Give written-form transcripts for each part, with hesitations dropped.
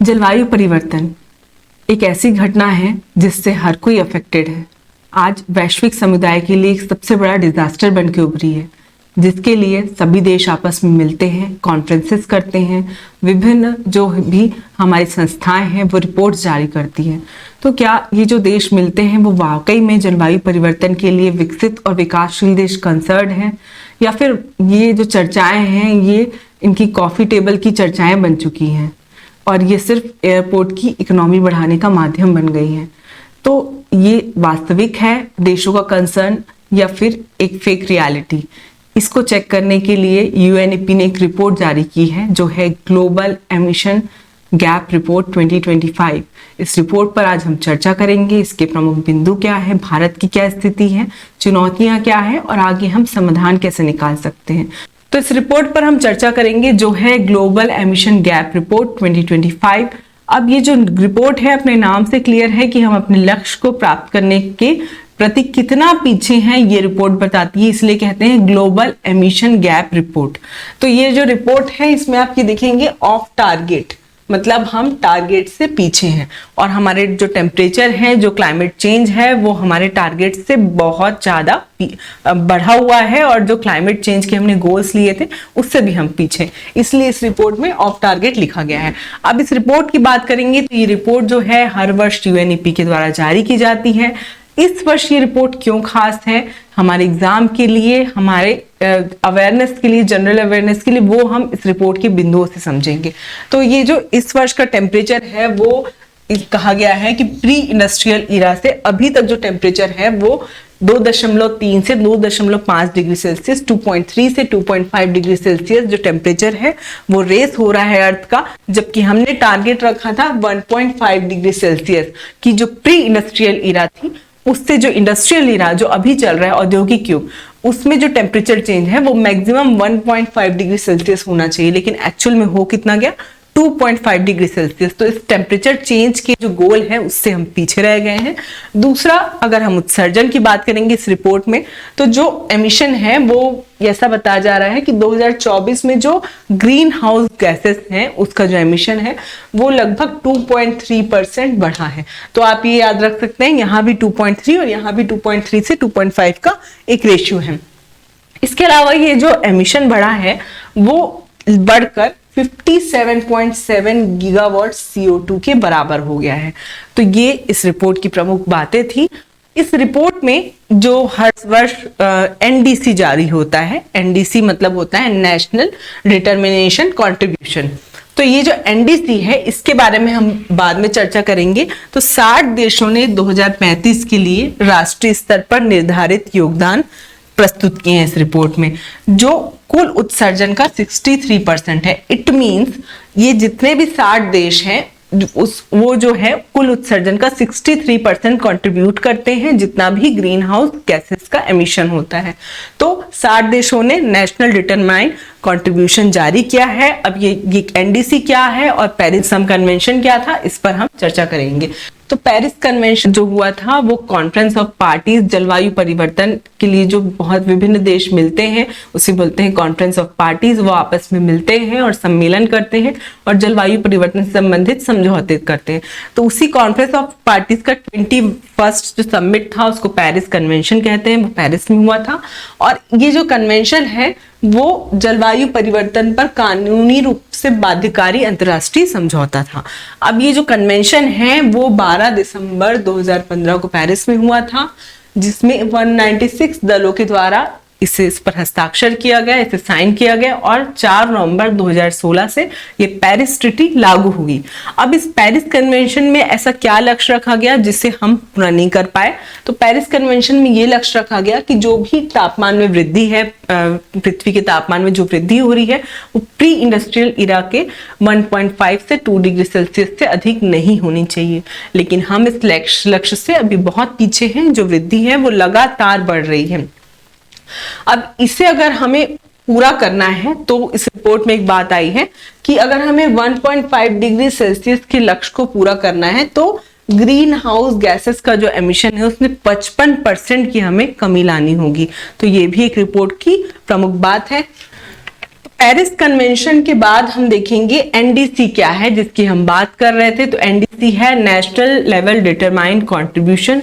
जलवायु परिवर्तन एक ऐसी घटना है जिससे हर कोई अफेक्टेड है। आज वैश्विक समुदाय के लिए एक सबसे बड़ा डिजास्टर बन के उभरी है, जिसके लिए सभी देश आपस में मिलते हैं, कॉन्फ्रेंसेस करते हैं, विभिन्न जो भी हमारी संस्थाएं हैं वो रिपोर्ट जारी करती हैं। तो क्या ये जो देश मिलते हैं वो वाकई में जलवायु परिवर्तन के लिए विकसित और विकासशील देश कंसर्न हैं, या फिर ये जो चर्चाएं हैं ये इनकी कॉफी टेबल की चर्चाएं बन चुकी हैं और ये सिर्फ एयरपोर्ट की इकोनॉमी बढ़ाने का माध्यम बन गई है? तो ये वास्तविक है देशों का कंसर्न या फिर एक फेक रियलिटी? इसको चेक करने के लिए यूएनईपी ने एक रिपोर्ट जारी की है जो है ग्लोबल एमिशन गैप रिपोर्ट 2025। इस रिपोर्ट पर आज हम चर्चा करेंगे। इसके प्रमुख बिंदु क्या है, भारत की क्या स्थिति है, चुनौतियां क्या है और आगे हम समाधान कैसे निकाल सकते हैं। तो इस रिपोर्ट पर हम चर्चा करेंगे जो है ग्लोबल एमिशन गैप रिपोर्ट 2025। अब ये जो रिपोर्ट है अपने नाम से क्लियर है कि हम अपने लक्ष्य को प्राप्त करने के प्रति कितना पीछे हैं, ये रिपोर्ट बताती है, इसलिए कहते हैं ग्लोबल एमिशन गैप रिपोर्ट। तो ये जो रिपोर्ट है इसमें आप ये देखेंगे ऑफ टारगेट, मतलब हम टारगेट से पीछे हैं और हमारे जो टेम्परेचर है, जो क्लाइमेट चेंज है वो हमारे टारगेट से बहुत ज़्यादा बढ़ा हुआ है और जो क्लाइमेट चेंज के हमने गोल्स लिए थे उससे भी हम पीछे, इसलिए इस रिपोर्ट में ऑफ टारगेट लिखा गया है। अब इस रिपोर्ट की बात करेंगे तो ये रिपोर्ट जो है हर वर्ष यूएनईपी के द्वारा जारी की जाती है। इस वर्ष ये रिपोर्ट क्यों खास है हमारे एग्जाम के लिए, हमारे अवेयरनेस के लिए, जनरल अवेयरनेस के लिए, वो हम इस रिपोर्ट के बिंदुओं से समझेंगे। तो ये जो इस वर्ष का टेम्परेचर है वो कहा गया है कि प्री इंडस्ट्रियल इरा से अभी तक जो टेम्परेचर है वो 2.3 से 2.5 डिग्री सेल्सियस, 2.3 से 2.5 डिग्री सेल्सियस जो टेम्परेचर है वो रेस हो रहा है अर्थ का, जबकि हमने टारगेट रखा था 1.5 डिग्री सेल्सियस की जो प्री इंडस्ट्रियल इरा थी, उससे जो इंडस्ट्रियल इरा जो अभी चल रहा है औद्योगिक युग, उसमें जो टेम्परेचर चेंज है वो मैक्सिमम 1.5 डिग्री सेल्सियस होना चाहिए, लेकिन एक्चुअल में हो कितना गया 2.5 डिग्री सेल्सियस। तो इस टेम्परेचर चेंज के जो गोल है उससे हम पीछे रह गए हैं। दूसरा, अगर हम उत्सर्जन की बात करेंगे इस रिपोर्ट में, तो जो एमिशन है वो ऐसा बताया जा रहा है कि 2024 में जो ग्रीन हाउस गैसेस हैं उसका जो एमिशन है वो लगभग 2.3% बढ़ा है। तो आप ये याद रख सकते हैं, यहाँ भी 2.3 और यहाँ भी 2.3 से 2.5 का एक रेशियो है। इसके अलावा ये जो एमिशन बढ़ा है वो बढ़कर 57.7 गीगावाट CO2 के बराबर हो गया है। तो ये इस रिपोर्ट की प्रमुख बातें थी। इस रिपोर्ट में जो हर वर्ष NDC जारी होता है, NDC मतलब होता है नेशनल डिटर्मिनेशन कंट्रीब्यूशन। तो ये जो NDC है इसके बारे में हम बाद में चर्चा करेंगे। तो 60 देशों ने 2035 के लिए राष्ट्रीय स्तर पर निर्धारित योगदान प्रस्तुत किए हैं इस रिपोर्ट में, जो कुल उत्सर्जन का 63% है। इट मींस ये जितने भी 60 देश हैं वो जो है कुल उत्सर्जन का 63% कंट्रीब्यूट करते हैं, जितना भी ग्रीन हाउस गैसेस का एमिशन होता है। तो 60 देशों ने नेशनल डिटरमाइंड कंट्रीब्यूशन जारी किया है। अब ये NDC क्या है और पेरिस कन्वेंशन क्या था, इस पर हम चर्चा करेंगे। तो पेरिस कन्वेंशन जो हुआ था वो कॉन्फ्रेंस ऑफ पार्टीज, जलवायु परिवर्तन के लिए जो बहुत विभिन्न देश मिलते हैं उसे बोलते हैं कॉन्फ्रेंस ऑफ पार्टीज। वो आपस में मिलते हैं और सम्मेलन करते हैं और जलवायु परिवर्तन से संबंधित समझौते करते हैं। तो उसी कॉन्फ्रेंस ऑफ पार्टीज का 21st जो समिट था उसको पेरिस कन्वेंशन कहते हैं, वो पेरिस में हुआ था। और ये जो कन्वेंशन है वो जलवायु परिवर्तन पर कानूनी रूप से बाध्यकारी अंतर्राष्ट्रीय समझौता था। अब ये जो कन्वेंशन है वो 12 दिसंबर 2015 को पेरिस में हुआ था, जिसमें 196 दलों के द्वारा इस पर हस्ताक्षर किया गया, इसे साइन किया गया और 4 नवंबर 2016 से ये पेरिस ट्रीटी लागू हुई। अब इस पेरिस कन्वेंशन में ऐसा क्या लक्ष्य रखा गया जिसे हम पूरा नहीं कर पाए? तो पेरिस कन्वेंशन में ये लक्ष्य रखा गया कि जो भी तापमान में वृद्धि है, पृथ्वी के तापमान में जो वृद्धि हो रही है वो प्री इंडस्ट्रियल इरा के 1.5 से 2 डिग्री सेल्सियस से अधिक नहीं होनी चाहिए। लेकिन हम इस लक्ष्य से अभी बहुत पीछे हैं, जो वृद्धि है वो लगातार बढ़ रही है। अब इसे अगर हमें पूरा करना है तो इस रिपोर्ट में एक बात आई है कि अगर हमें 1.5 डिग्री सेल्सियस के लक्ष्य को पूरा करना है तो ग्रीन हाउस गैसेस का जो एमिशन है उसमें 55% की हमें कमी लानी होगी। तो ये भी एक रिपोर्ट की प्रमुख बात है। पेरिस कन्वेंशन के बाद हम देखेंगे एनडीसी क्या है, जिसकी हम बात कर रहे थे। तो एनडीसी है नेशनल लेवल डिटरमाइंड कंट्रीब्यूशन,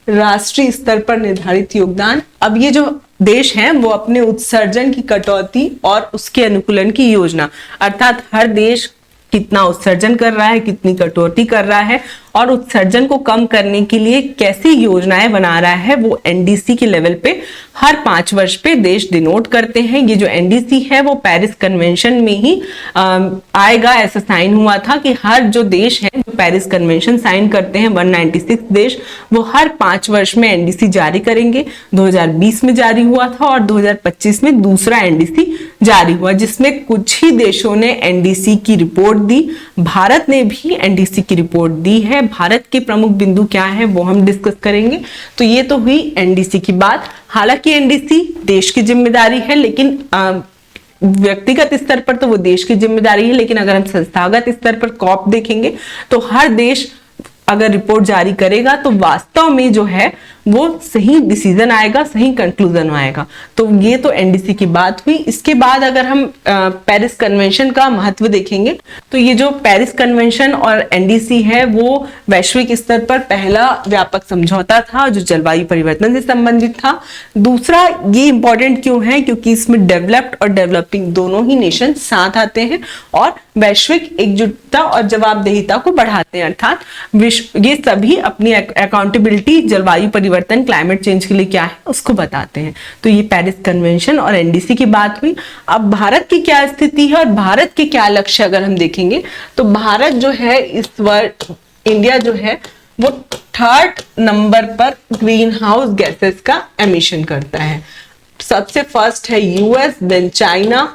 राष्ट्रीय स्तर पर निर्धारित योगदान। अब ये जो देश हैं वो अपने उत्सर्जन की कटौती और उसके अनुकूलन की योजना, अर्थात हर देश कितना उत्सर्जन कर रहा है, कितनी कटौती कर रहा है और उत्सर्जन को कम करने के लिए कैसी योजनाएं बना रहा है, वो एनडीसी के लेवल पे हर 5 वर्ष पे देश डिनोट करते हैं। ये जो एनडीसी है वो पेरिस कन्वेंशन में ही आएगा, ऐसा साइन हुआ था कि हर जो देश है जो पेरिस कन्वेंशन साइन करते हैं 196 देश, वो हर 5 वर्ष में एनडीसी जारी करेंगे। 2020 में जारी हुआ था और 2025 में दूसरा एनडीसी जारी हुआ, जिसमें कुछ ही देशों ने एनडीसी की रिपोर्ट दी। भारत ने भी एनडीसी की रिपोर्ट दी है। भारत के प्रमुख बिंदु क्या है वो हम डिस्कस करेंगे। तो ये तो हुई एनडीसी की बात। हालांकि एनडीसी देश की जिम्मेदारी है, लेकिन व्यक्तिगत स्तर पर तो वो देश की जिम्मेदारी है, लेकिन अगर हम संस्थागत स्तर पर कॉप देखेंगे तो हर देश अगर रिपोर्ट जारी करेगा तो वास्तव में जो है वो सही डिसीजन आएगा, सही कंक्लूजन आएगा। तो ये तो एनडीसी की बात हुई। इसके बाद अगर हम पेरिस कन्वेंशन का महत्व देखेंगे तो ये जो पेरिस कन्वेंशन और एनडीसी है वो वैश्विक स्तर पर पहला व्यापक समझौता था जो जलवायु परिवर्तन से संबंधित था। दूसरा ये इंपॉर्टेंट क्यों है, क्योंकि इसमें डेवलप्ड और डेवलपिंग दोनों ही नेशन साथ आते हैं और वैश्विक एकजुटता और जवाबदेहिता को बढ़ाते हैं, अर्थात ये सभी अपनी अकाउंटेबिलिटी जलवायु परिवर्तन क्लाइमेट चेंज के लिए क्या है उसको बताते हैं। तो ये पेरिस कन्वेंशन और एनडीसी की बात हुई। अब भारत की क्या स्थिति है और भारत के क्या लक्ष्य अगर हम देखेंगे तो भारत जो है इस वर्ष, इंडिया जो है वो 3rd नंबर पर ग्रीन हाउस गैसेस का एमिशन करता है। सबसे फर्स्ट है यूएस, देन चाइना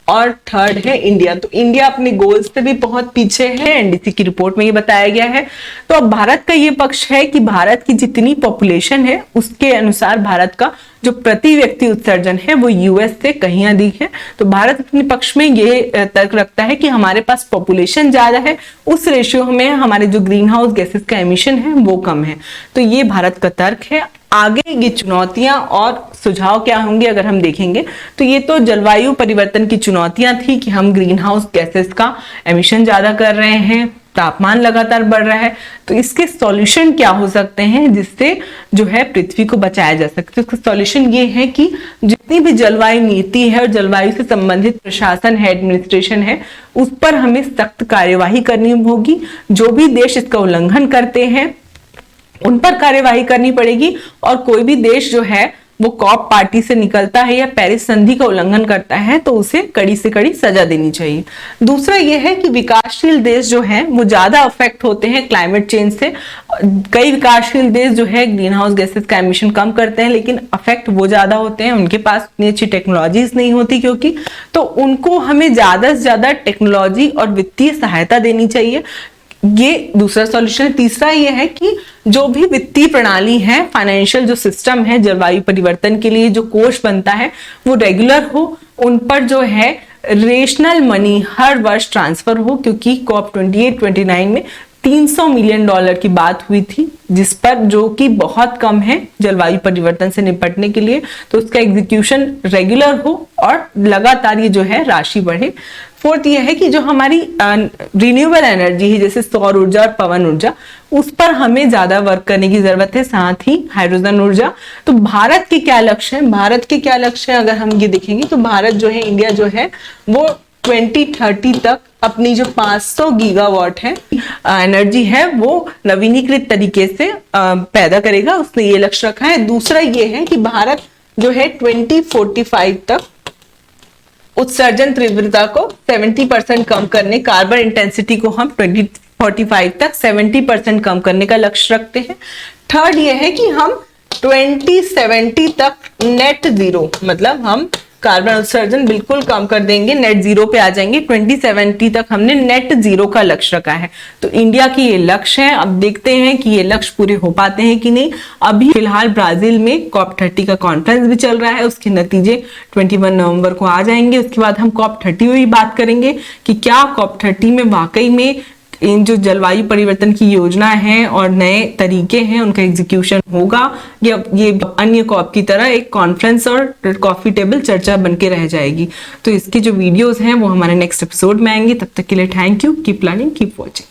और 3rd है इंडिया। तो इंडिया अपने गोल्स से भी बहुत पीछे है, एनडीसी की रिपोर्ट में ये बताया गया है। तो अब भारत का ये पक्ष है कि भारत की जितनी पॉपुलेशन है उसके अनुसार भारत का जो प्रति व्यक्ति उत्सर्जन है वो यूएस से कहीं अधिक है। तो भारत अपने पक्ष में ये तर्क रखता है कि हमारे पास पॉपुलेशन ज्यादा है, उस रेशियो में हमारे जो ग्रीन हाउस गैसेस का एमिशन है वो कम है। तो ये भारत का तर्क है। आगे ये चुनौतियां और सुझाव क्या होंगे अगर हम देखेंगे तो ये तो जलवायु परिवर्तन की चुनौतियां थी कि हम ग्रीन हाउस गैसेस का एमिशन ज्यादा कर रहे हैं, तापमान लगातार बढ़ रहा है। तो इसके सॉल्यूशन क्या हो सकते हैं जिससे जो है पृथ्वी को बचाया जा सकता है। इसका सॉल्यूशन ये है कि जितनी भी जलवायु नीति है और जलवायु से संबंधित प्रशासन है, एडमिनिस्ट्रेशन है, उस पर हमें सख्त कार्यवाही करनी होगी। जो भी देश इसका उल्लंघन करते हैं उन पर कार्यवाही करनी पड़ेगी और कोई भी देश जो है वो कॉप पार्टी से निकलता है या पेरिस संधि का उल्लंघन करता है तो उसे कड़ी से कड़ी सजा देनी चाहिए। दूसरा ये है कि विकासशील देश जो हैं वो ज्यादा अफेक्ट होते हैं क्लाइमेट चेंज से। कई विकासशील देश जो है ग्रीन हाउस गैसेस का एमिशन कम करते हैं, लेकिन अफेक्ट वो ज्यादा होते हैं, उनके पास इतनी अच्छी टेक्नोलॉजीज नहीं होती क्योंकि, तो उनको हमें ज्यादा से ज्यादा टेक्नोलॉजी और वित्तीय सहायता देनी चाहिए। ये दूसरा सॉल्यूशन है। तीसरा ये है कि जो भी वित्तीय प्रणाली है, फाइनेंशियल जो सिस्टम है जलवायु परिवर्तन के लिए जो कोष बनता है वो रेगुलर हो, उन पर जो है रेशनल मनी हर वर्ष ट्रांसफर हो, क्योंकि कॉप 28-29 में $300 मिलियन की बात हुई थी, जिस पर जो कि बहुत कम है जलवायु परिवर्तन से निपटने के लिए। तो उसका एग्जीक्यूशन रेगुलर हो और लगातार ये जो है राशि बढ़े। फोर्थ ये है कि जो हमारी रिन्यूएबल एनर्जी है जैसे सौर ऊर्जा और पवन ऊर्जा, उस पर हमें ज्यादा वर्क करने की जरूरत है, साथ ही हाइड्रोजन ऊर्जा। तो भारत के क्या लक्ष्य है, भारत के क्या लक्ष्य है अगर हम ये देखेंगे तो भारत जो है, इंडिया जो है वो 2030 तक अपनी जो 500 गीगावाट है एनर्जी है वो नवीनीकृत तरीके से पैदा करेगा, उसने ये लक्ष्य रखा है। दूसरा ये है कि भारत जो है 2045 तक उत्सर्जन तीव्रता को 70% कम करने, कार्बन इंटेंसिटी को हम 2045 तक 70% कम करने का लक्ष्य रखते हैं। थर्ड ये है कि हम 2070 तक नेट जीरो, मतलब हम कार्बन उत्सर्जन बिल्कुल कम कर देंगे, नेट जीरो पे आ जाएंगे। 2070 तक हमने नेट जीरो का लक्ष्य रखा है। तो इंडिया की ये लक्ष्य है। अब देखते हैं कि ये लक्ष्य पूरे हो पाते हैं कि नहीं। अभी फिलहाल ब्राजील में कॉप 30 का कॉन्फ्रेंस भी चल रहा है, उसके नतीजे 21 नवंबर को आ जाएंगे। उसके बाद हम कॉप 30 में भी बात करेंगे कि क्या कॉप 30 में वाकई में इन जो जलवायु परिवर्तन की योजना है और नए तरीके हैं उनका एग्जीक्यूशन होगा, या ये अन्य कॉप की तरह एक कॉन्फ्रेंस और कॉफी टेबल चर्चा बन के रह जाएगी। तो इसकी जो वीडियोस हैं वो हमारे नेक्स्ट एपिसोड में आएंगी। तब तक के लिए thank you, keep learning, keep watching.